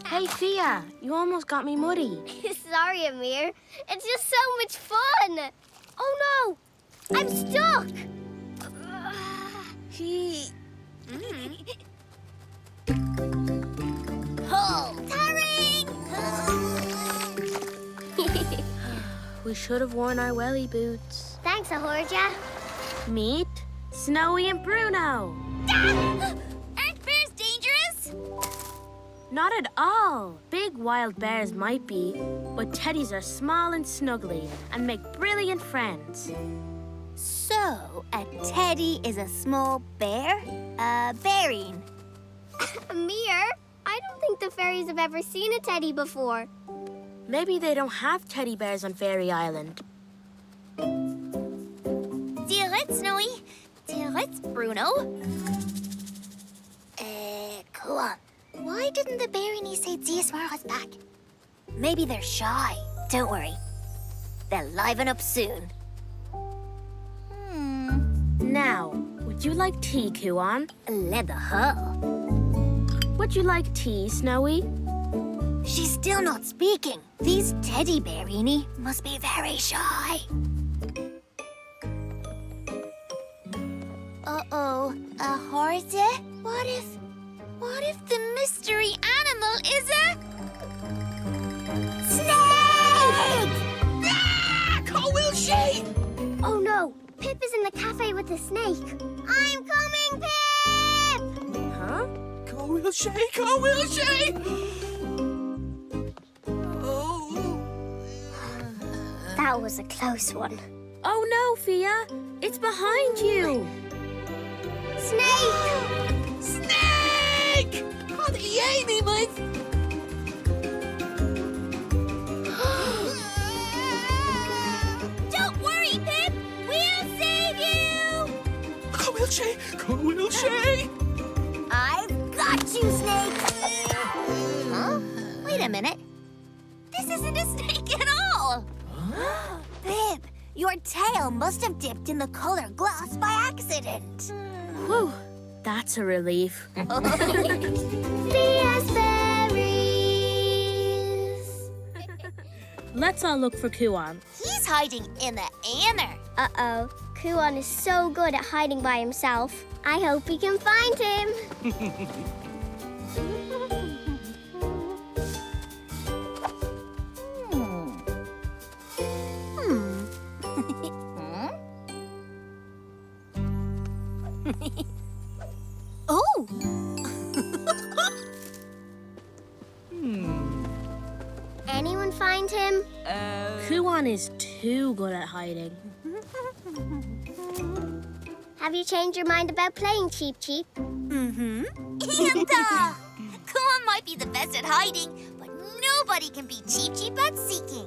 Hey, Fia, you almost got me muddy. Sorry, Ameer. It's just so much fun. Oh, no. I'm stuck. Pull. Tarring! We should have worn our welly boots. Thanks, Ahorja. Meet Snowy and Bruno. Aren't bears dangerous? Not at all. Big wild bears might be, but teddies are small and snuggly and make brilliant friends. So, a teddy is a small bear? Bearing. Ameer, I don't think the fairies have ever seen a teddy before. Maybe they don't have teddy bears on Fairy Island. Dear it, Snowy. Dear it, Bruno. Go on. Why didn't the Bearini say DSR was back? Maybe they're shy. Don't worry. They'll liven up soon. Now, would you like tea, Kuan? Let the hull. Would you like tea, Snowy? She's still not speaking. These teddy Bearini must be very shy. Uh-oh. A horse? What if the mystery animal is a... snake! Ah! How will she? Oh, no. Pip is in the cafe with the snake. I'm coming, Pip! Huh? How will she? How will she? Oh. That was a close one. Oh no, Fia! It's behind you! Snake! Snake! RTÉ mate. Don't worry, Pip! We'll save you! How will she? How will she? I've got you, Snake! Huh? Wait a minute. This isn't a snake at all! Pip, your tail must have dipped in the colored glass by accident. Whew, that's a relief. Fias Fairies! Let's all look for Kuan. He's hiding in the Ameer. Uh-oh. Kuan is so good at hiding by himself. I hope we can find him. Oh! Anyone find him? Kuan is too good at hiding. Have you changed your mind about playing Cheep Cheep? Mm-hmm. And Kuan might be the best at hiding, but nobody can be cheap at seeking.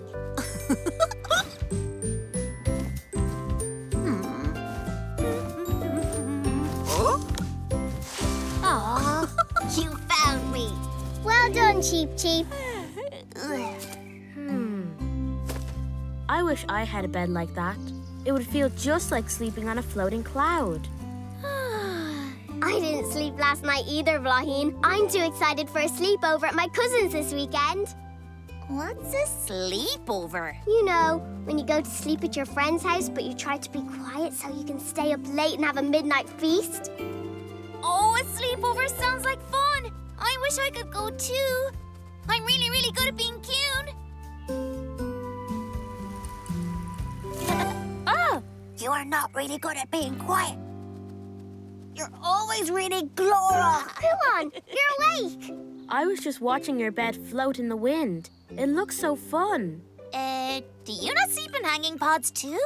Aw, you found me. Well done, Cheep Cheep. I wish I had a bed like that. It would feel just like sleeping on a floating cloud. I didn't sleep last night either, Vlaheen. I'm too excited for a sleepover at my cousin's this weekend. What's a sleepover? You know, when you go to sleep at your friend's house, but you try to be quiet so you can stay up late and have a midnight feast. Oh, a sleepover sounds like fun. I wish I could go too. I'm really, really good at being cute. Oh, you are not really good at being quiet. You're always reading Glora. Come on, you're awake. I was just watching your bed float in the wind. It looks so fun. Do you not sleep in hanging pods too?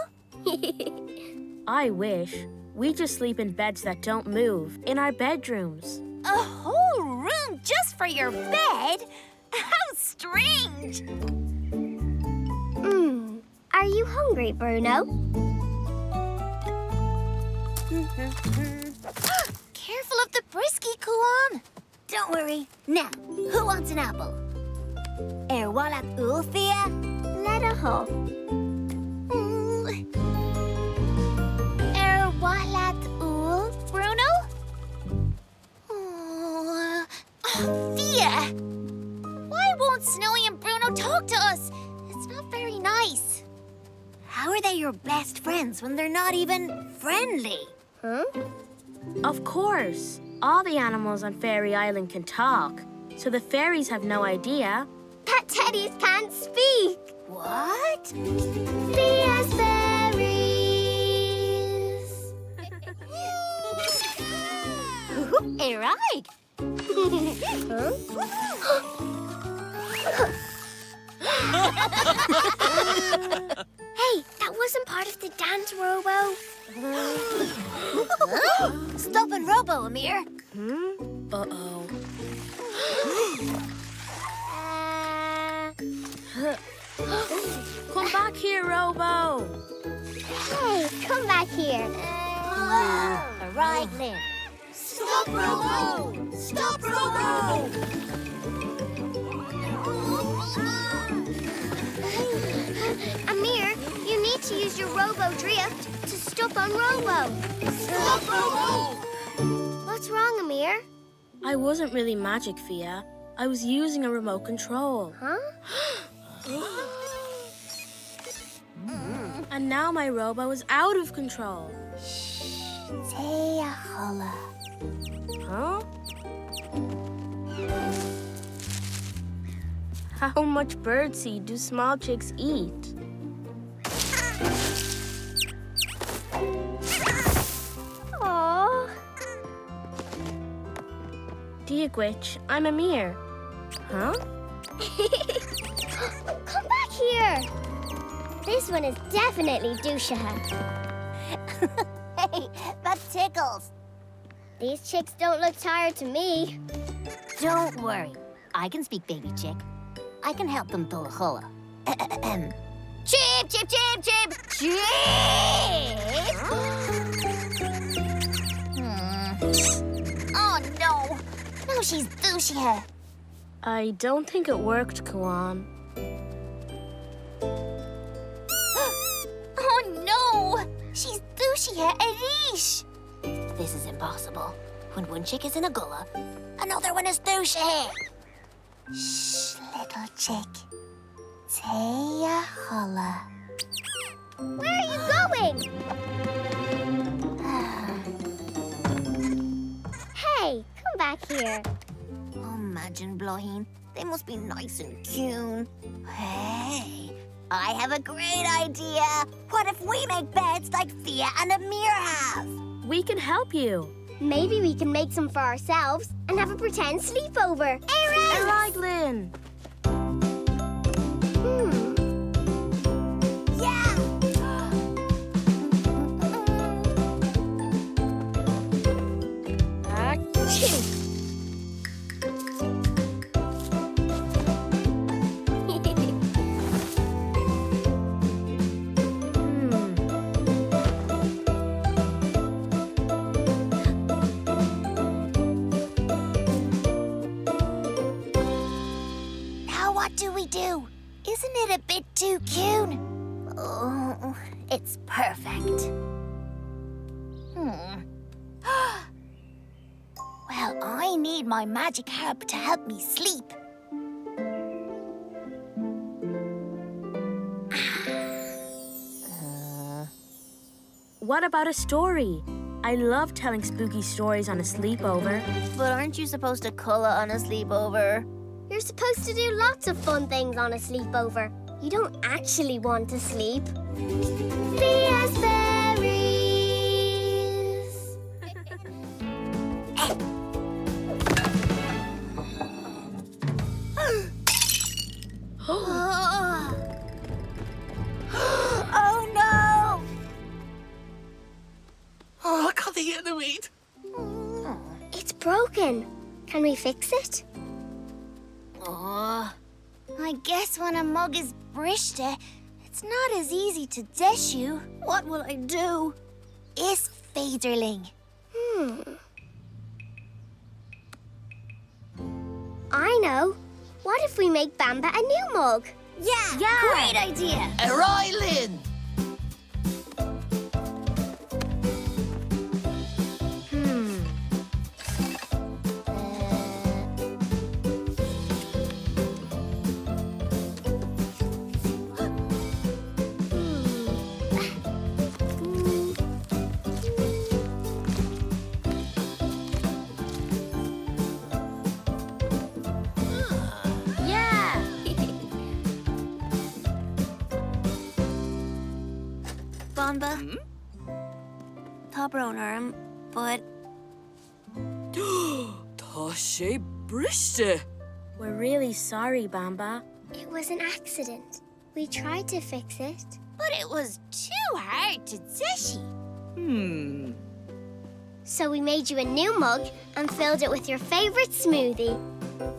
I wish. We just sleep in beds that don't move, in our bedrooms. A whole room just for your bed? How strange. Are you hungry, Bruno? Careful of the brisky, Kuan. Don't worry. Now, who wants an apple? Erwalat Ulfia? Let a hop. Erwalat Ul, Bruno? Oh, Fias! talk to us. It's not very nice. How are they your best friends when they're not even friendly? Huh? Of course. All the animals on Fairy Island can talk, so the fairies have no idea. That teddies can't speak. What? Fias fairies. Right. Hey, that wasn't part of the dance, Robo. Stop and Robo, Ameer. Uh-oh. Come back here, Robo. Hey, come back here. All right, Lynn. Stop, Robo! Stop, Robo! Ameer, you need to use your Robo drift to stop on Robo. Stop, Robo! What's wrong, Ameer? I wasn't really magic, Fia. I was using a remote control. Huh? And now my Robo is out of control. Say a holla. Huh? How much birdseed do small chicks eat? Aww. Diagwitch, I'm Ameer. Huh? Come back here. This one is definitely Dushaha. Hey, that tickles. These chicks don't look tired to me. Don't worry. I can speak baby chick. I can help them pull a holla. Chip, chip, chip, chip, chip! Oh, no. No, she's douchey here. I don't think it worked, Kawan. Oh, no. She's douchey here, Arish. This is impossible. When one chick is in a gullah, another one is douchey here. Shh, little chick. Taya holla. Where are you going? Hey, come back here. Imagine, Blohin. They must be nice and cute. Hey, I have a great idea. What if we make beds like Fia and Ameer have? We can help you. Maybe we can make some for ourselves and have a pretend sleepover. All right, Lynn. Yeah! Achoo! Now what do we do? Isn't it a bit too cute? Oh, it's perfect. Well, I need my magic herb to help me sleep. What about a story? I love telling spooky stories on a sleepover. But aren't you supposed to culla on a sleepover? You're supposed to do lots of fun things on a sleepover. You don't actually want to sleep. Fias fairies. Oh no! Oh, I got the enemy. It's broken. Can we fix it? Oh, I guess when a mug is brishte, it's not as easy to dish you. What will I do? Is Federling. I know. What if we make Bamba a new mug? Yeah, great idea. Lynn. Bamba. Tá brónarm, but... Tá sé briste. We're really sorry, Bamba. It was an accident. We tried to fix it. But it was too hard to zeshi. So we made you a new mug and filled it with your favorite smoothie.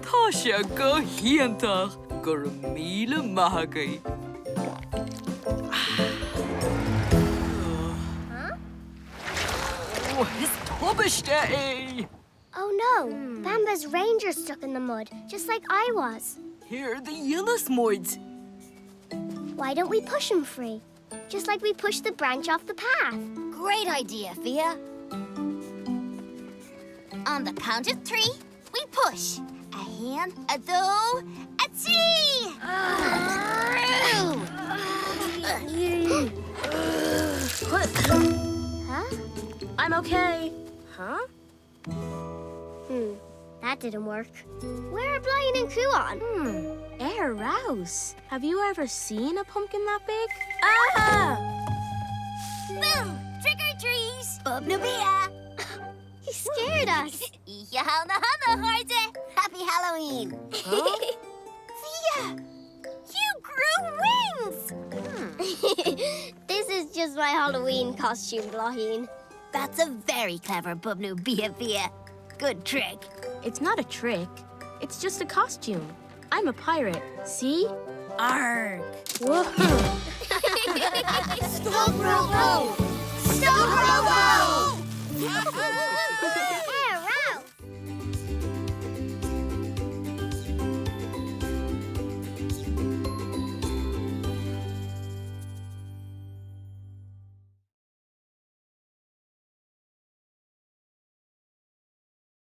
Tá sé go hiantach gur míle maithagaí. Is tubaiste é. Oh no, Bamba's ranger's stuck in the mud, just like I was. Here the Yillis moids. Why don't we push him free? Just like we pushed the branch off the path. Great idea, Fia. On the count of 3, we push. A hand, a two, a three. Huh? I'm okay. Huh? That didn't work. Where are Blind and Kuon? Rouse. Have you ever seen a pumpkin that big? Ah! Boom! Trick or treat! Bubnubia! He scared us. Happy Halloween! Fia! You grew wings! This is just my Halloween costume, Blaheen. That's a very clever Bubnubia, Fia. Good trick. It's not a trick. It's just a costume. I'm a pirate. See? Arg! Whoa! Stop, Robo! Stop, Robo!